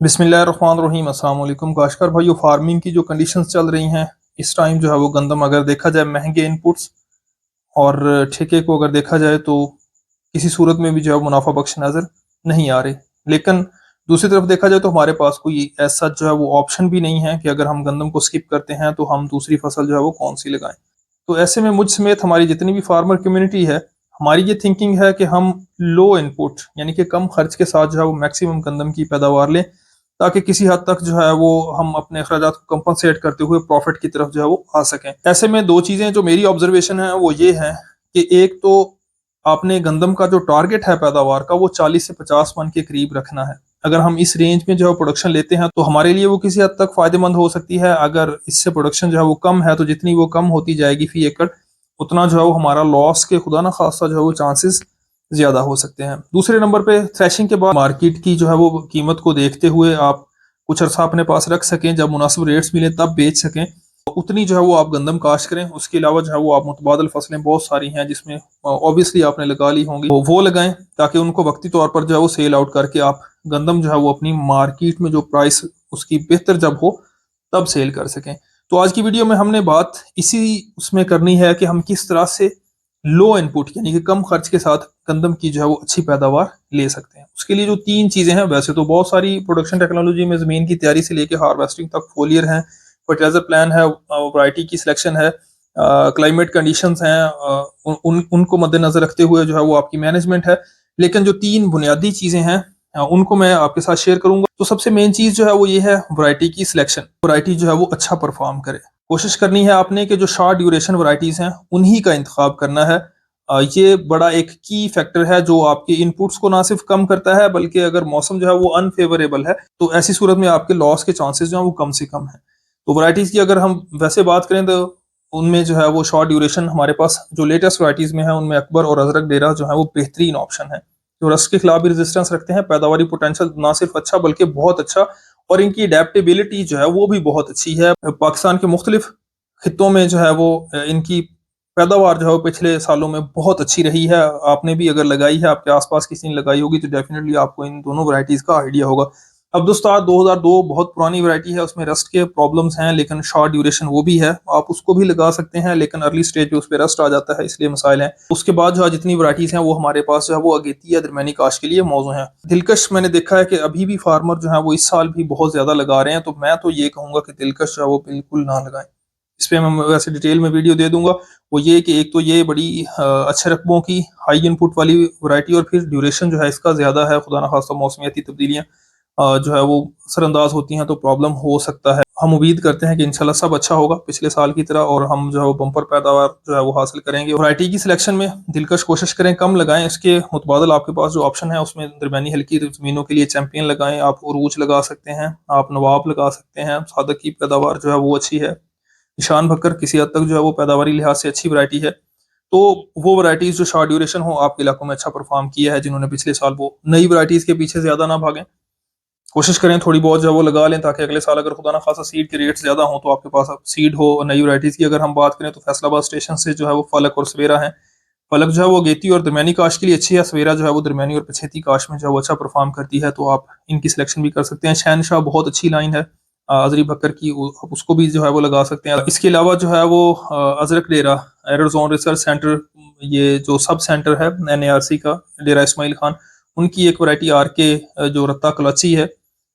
बिस्मिल्लाहिर्रहमानिर्रहीम अस्सलाम वालेकुम काशकार भाइयों। फार्मिंग की जो कंडीशंस चल रही हैं इस टाइम जो है वो गंदम अगर देखा जाए महंगे इनपुट्स और ठेके को अगर देखा जाए तो किसी सूरत में भी जो है मुनाफा बख्श नज़र नहीं आ रहे। लेकिन दूसरी तरफ देखा जाए तो हमारे पास कोई ऐसा जो है वो ऑप्शन भी नहीं है कि अगर हम गंदम को स्किप करते हैं तो हम दूसरी फसल जो है वो कौन सी लगाएं। तो ऐसे में मुझ समेत हमारी जितनी भी फार्मर कम्युनिटी है, हमारी ये थिंकिंग है कि हम लो इनपुट यानी कि कम खर्च के साथ जो है वो मैक्सिमम गंदम की पैदावार लें, ताकि किसी हद तक जो है वो हम अपने अखराजात को कंपनसेट करते हुए प्रॉफिट की तरफ जो है वो आ सकें। ऐसे में दो चीज़ें जो मेरी ऑब्जर्वेशन है वो ये है कि एक तो आपने गंदम का जो टारगेट है पैदावार का वो 40 से 50 मन के करीब रखना है। अगर हम इस रेंज में जो है प्रोडक्शन लेते हैं तो हमारे लिए वो किसी हद तक फायदेमंद हो सकती है। अगर इससे प्रोडक्शन जो है वो कम है तो जितनी वो कम होती जाएगी फी एकड़, उतना जो है वो हमारा लॉस के खुदा ना खासा जो है वो चांसेस ज्यादा हो सकते हैं। दूसरे नंबर पे थ्रेशिंग के बाद मार्केट की जो है वो कीमत को देखते हुए आप कुछ अर्सा अपने पास रख सकें, जब मुनासिब रेट्स मिले तब बेच सकें, उतनी जो है वो आप गंदम काश्त करें। उसके अलावा जो है वो आप मुतबादल फसलें बहुत सारी हैं जिसमें ऑब्वियसली आपने लगा ली होंगी, वो लगाएं ताकि उनको वक्ती तौर पर जो है वो सेल आउट करके आप गंदम जो है वो अपनी मार्केट में जो प्राइस उसकी बेहतर जब हो तब सेल कर सकें। तो आज की वीडियो में हमने बात इसी उसमें करनी है कि हम किस तरह से लो इनपुट यानी कि कम खर्च के साथ गंदम की जो है वो अच्छी पैदावार ले सकते हैं। उसके लिए जो तीन चीजें हैं, वैसे तो बहुत सारी प्रोडक्शन टेक्नोलॉजी में जमीन की तैयारी से लेके हार्वेस्टिंग तक फोलियर है, फर्टिलाइजर प्लान है, वैरायटी की सिलेक्शन है, क्लाइमेट कंडीशंस हैं, उनको मद्देनजर रखते हुए जो है वो आपकी मैनेजमेंट है। लेकिन जो तीन बुनियादी चीजें हैं उनको मैं आपके साथ शेयर करूंगा। तो सबसे मेन चीज जो है वो ये है वैरायटी की सिलेक्शन। वैरायटी जो है वो अच्छा परफॉर्म करे, कोशिश करनी है आपने कि जो शॉर्ट ड्यूरेशन वैरायटीज हैं उन्हीं का इंतखाब करना है। ये बड़ा एक की फैक्टर है जो आपके इनपुट्स को ना सिर्फ कम करता है, बल्कि अगर मौसम जो है वो अनफेवरेबल है तो ऐसी सूरत में आपके लॉस के चांसेस जो है वो कम से कम है। तो वैरायटीज की अगर हम वैसे बात करें तो उनमें जो है वो शॉर्ट ड्यूरेशन हमारे पास जो लेटेस्ट वैरायटीज में है उनमें अकबर और अजरक डेरा जो है वो बेहतरीन ऑप्शन है, जो रस्ट के खिलाफ भी रेजिस्टेंस रखते हैं, पैदावारी पोटेंशियल ना सिर्फ अच्छा बल्कि बहुत अच्छा, और इनकी अडेप्टेबिलिटी जो है वो भी बहुत अच्छी है। पाकिस्तान के मुख्तलिफ खित्तों में जो है वो इनकी पैदावार जो है वो पिछले सालों में बहुत अच्छी रही है। आपने भी अगर लगाई है, आपके आसपास किसी ने लगाई होगी तो डेफिनेटली आपको इन दोनों वैरायटीज का आइडिया होगा। अब दोस्तों 2002 बहुत पुरानी वैरायटी है, उसमें रस्ट के प्रॉब्लम्स हैं लेकिन शॉर्ट ड्यूरेशन वो भी है, आप उसको भी लगा सकते हैं, लेकिन अर्ली स्टेज पे उस पर रस्ट आ जाता है इसलिए मसाइल हैं। उसके बाद जो है जितनी वैरायटीज हैं वो हमारे पास जो है वो अगेती या दरमियानी काश के लिए मौजूद हैं। दिलकश मैंने देखा है कि अभी भी फार्मर जो है वो इस साल भी बहुत ज्यादा लगा रहे हैं, तो मैं तो ये कहूंगा कि दिलकश जो है वो बिल्कुल ना लगाएं। इस पे मैं वैसे डिटेल में वीडियो दे दूंगा। वो ये कि एक तो ये बड़ी अच्छे रकबों की हाई इनपुट वाली वैरायटी, और फिर ड्यूरेशन जो है इसका ज्यादा है, खुदा ना खास्ता मौसमियाती तब्दीलियां जो है वो असरअंदाज होती हैं तो प्रॉब्लम हो सकता है। हम उम्मीद करते हैं कि इंशाल्लाह सब अच्छा होगा पिछले साल की तरह, और हम जो है वो बम्पर पैदावार जो है वो हासिल करेंगे। वैरायटी की सिलेक्शन में दिलकश कोशिश करें कम लगाएं, इसके मुतबादल आपके पास जो ऑप्शन है उसमें दरमियानी हल्की जमीनों के लिए चैंपियन लगाएं, आप उरूज लगा सकते हैं, आप नवाब लगा सकते हैं, सादक की पैदावार जो है वो अच्छी है, निशान भक्कर किसी हद तक जो है वो पैदावारी लिहाज से अच्छी वैरायटी है। तो वो वैरायटीज जो शॉर्ट ड्यूरेशन हो आपके इलाकों में अच्छा परफॉर्म किया है, जिन्होंने पिछले साल, वो नई वैरायटीज के पीछे ज्यादा ना भागें, कोशिश करें थोड़ी बहुत जो है वो लगा लें, ताकि अगले साल अगर खुदा ना खासा सीड के रेट ज्यादा हो तो आपके पास सीड हो। नई वैरायटीज की अगर हम बात करें तो फैसलाबाद स्टेशन से जो है वो फलक और सवेरा है। फलक जो है वो अगेती और दरमियानी काश के लिए अच्छी है, सवेरा जो है वो दरमियानी और पछेती काश में जो है वो अच्छा परफॉर्म करती है, तो आप इनकी सिलेक्शन भी कर सकते हैं। शहनशाह बहुत अच्छी लाइन है अजरी बकर की, आप उसको भी जो है वो लगा सकते हैं। इसके अलावा जो है वो अजरक डेरा एरर जोन रिसर्च सेंटर, ये जो सब सेंटर है NARC का, डेरा इस्माइल खान, उनकी एक वैरायटी आर के जो रत्ता कलची है,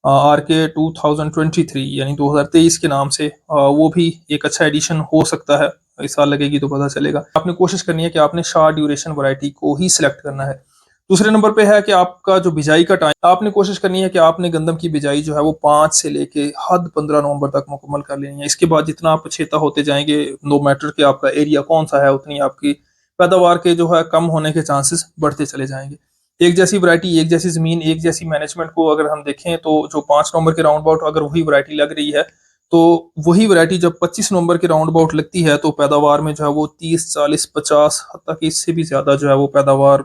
RK 2023 यानी 2023 के नाम से, वो भी एक अच्छा एडिशन हो सकता है। इस साल लगेगी तो पता चलेगा। आपने कोशिश करनी है कि आपने शॉर्ट ड्यूरेशन वैरायटी को ही सिलेक्ट करना है। दूसरे नंबर पे है कि आपका जो बिजाई का टाइम, आपने कोशिश करनी है कि आपने गंदम की बिजाई जो है वो 5 से लेके हद 15 नवंबर तक मुकम्मल कर लेनी है। इसके बाद जितना आप पछेता होते जाएंगे, नो मैटर कि आपका एरिया कौन सा है, उतनी आपकी पैदावार के जो है कम होने के चांसेस बढ़ते चले जाएंगे। एक जैसी वैरायटी, एक जैसी जमीन, एक जैसी मैनेजमेंट को अगर हम देखें तो जो 5 नवंबर के राउंड अबाउट अगर वही वैरायटी लग रही है, तो वही वैरायटी जब 25 नवंबर के राउंड अबाउट लगती है तो पैदावार में जो है वो 30, 40, 50 हद तक इससे भी ज्यादा जो है वो पैदावार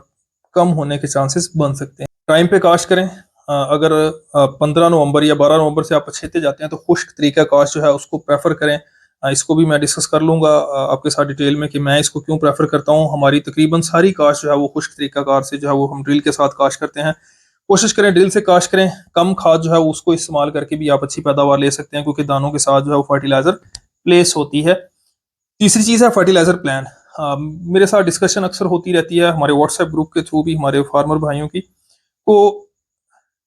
कम होने के चांसेस बन सकते हैं। टाइम पे काश करें। अगर 15 नवंबर या 12 नवंबर से आप पछेते जाते हैं तो खुश्क तरीका काश जो है उसको प्रेफर करें। इसको भी मैं डिस्कस कर लूंगा आपके साथ डिटेल में कि मैं इसको क्यों प्रेफर करता हूँ। हमारी तकरीबन सारी काश जो है वो खुश्क तरीका कार से जो है वो हम ड्रिल के साथ काश करते हैं। कोशिश करें ड्रिल से काश करें, कम खाद जो है उसको इस्तेमाल करके भी आप अच्छी पैदावार ले सकते हैं, क्योंकि दानों के साथ जो है वो फर्टिलाइजर प्लेस होती है। तीसरी चीज़ है फर्टिलाइजर प्लान। मेरे साथ डिस्कशन अक्सर होती रहती है हमारे व्हाट्सएप ग्रुप के थ्रू भी हमारे फार्मर भाइयों की, को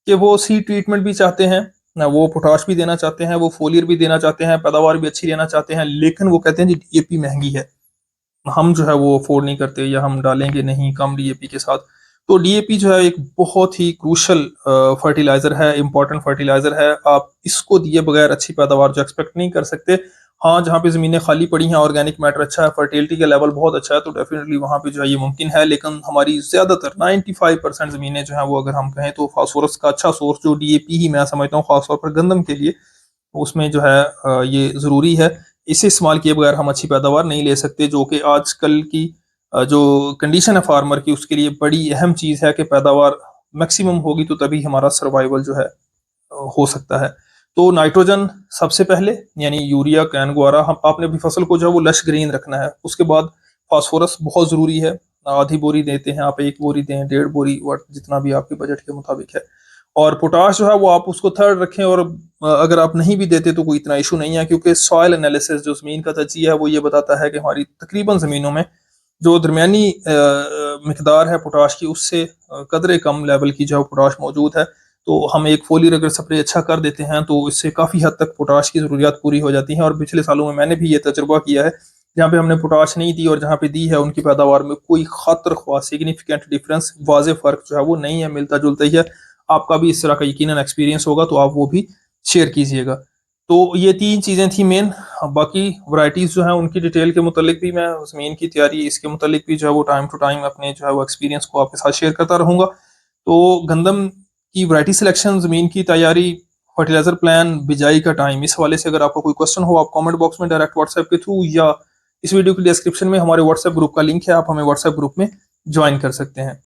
कि वो सीड ट्रीटमेंट भी चाहते हैं ना, वो पोटाश भी देना चाहते हैं, वो फोलियर भी देना चाहते हैं, पैदावार भी अच्छी लेना चाहते हैं, लेकिन वो कहते हैं जी डीएपी महंगी है, हम जो है वो अफोर्ड नहीं करते या हम डालेंगे नहीं कम डीएपी के साथ। तो डीएपी जो है एक बहुत ही क्रूशल फर्टिलाइजर है, इंपॉर्टेंट फर्टिलाइजर है। आप इसको दिए बगैर अच्छी पैदावार जो एक्सपेक्ट नहीं कर सकते। हाँ, जहाँ पे ज़मीनें खाली पड़ी हैं, ऑर्गेनिक मैटर अच्छा है, फर्टिलिटी का लेवल बहुत अच्छा है, तो डेफिनेटली वहाँ पे जो है ये मुमकिन है। लेकिन हमारी ज़्यादातर 95% ज़मीनें जो हैं वो अगर हम कहें तो फास्फोरस का अच्छा सोर्स जो डीएपी ही मैं समझता हूँ खासतौर पर गंदम के लिए, उसमें जो है ये ज़रूरी है। इसे इस्तेमाल किए बगैर हम अच्छी पैदावार नहीं ले सकते, जो कि आजकल की जो कंडीशन है फार्मर की उसके लिए बड़ी अहम चीज़ है कि पैदावार मैक्सिमम होगी तो तभी हमारा सर्वाइवल जो है हो सकता है। तो नाइट्रोजन सबसे पहले, यानी यूरिया, कैन, ग्वारा, हम आपने अपनी फसल को जो है वो लश ग्रीन रखना है। उसके बाद फास्फोरस बहुत ज़रूरी है, आधी बोरी देते हैं आप, 1 बोरी दें, 1.5 बोरी, वट जितना भी आपके बजट के मुताबिक है। और पोटाश जो है वो आप उसको थर्ड रखें, और अगर आप नहीं भी देते तो कोई इतना इशू नहीं है, क्योंकि सॉइल एनालिसिस जो ज़मीन का तजिया है वो ये बताता है कि हमारी तकरीबन ज़मीनों में जो दरमियानी मिकदार है पोटाश की उससे कदरे कम लेवल की जो पोटाश मौजूद है। तो हम एक फोलियर अगर स्प्रे अच्छा कर देते हैं तो इससे काफ़ी हद तक पोटाश की ज़रूरियात पूरी हो जाती हैं। और पिछले सालों में मैंने भी ये तजुर्बा किया है, जहाँ पे हमने पोटाश नहीं दी और जहाँ पे दी है उनकी पैदावार में कोई खातर ख्वाह सिग्निफिकेंट डिफरेंस, वाज़ेह फ़र्क जो है वो नहीं है, मिलता जुलता ही है। आपका भी इस तरह का यकीनन एक्सपीरियंस होगा, तो आप वो भी शेयर कीजिएगा। तो ये 3 चीज़ें थी मेन। बाकी वैराइटीज़ जो हैं उनकी डिटेल के मुतालिक भी मैं ज़मीन की तैयारी इसके मुतालिक भी जो है वो टाइम टू टाइम अपने जो है वो एक्सपीरियंस को आपके साथ शेयर करता रहूँगा। तो गंदम की वैरायटी सिलेक्शन, ज़मीन की तैयारी, फर्टिलाइज़र प्लान, बिजाई का टाइम, इस हवाले से अगर आपको कोई क्वेश्चन हो आप कमेंट बॉक्स में डायरेक्ट व्हाट्सएप के थ्रू या इस वीडियो के डिस्क्रिप्शन में हमारे व्हाट्सएप ग्रुप का लिंक है, आप हमें व्हाट्सएप ग्रुप में ज्वाइन कर सकते हैं।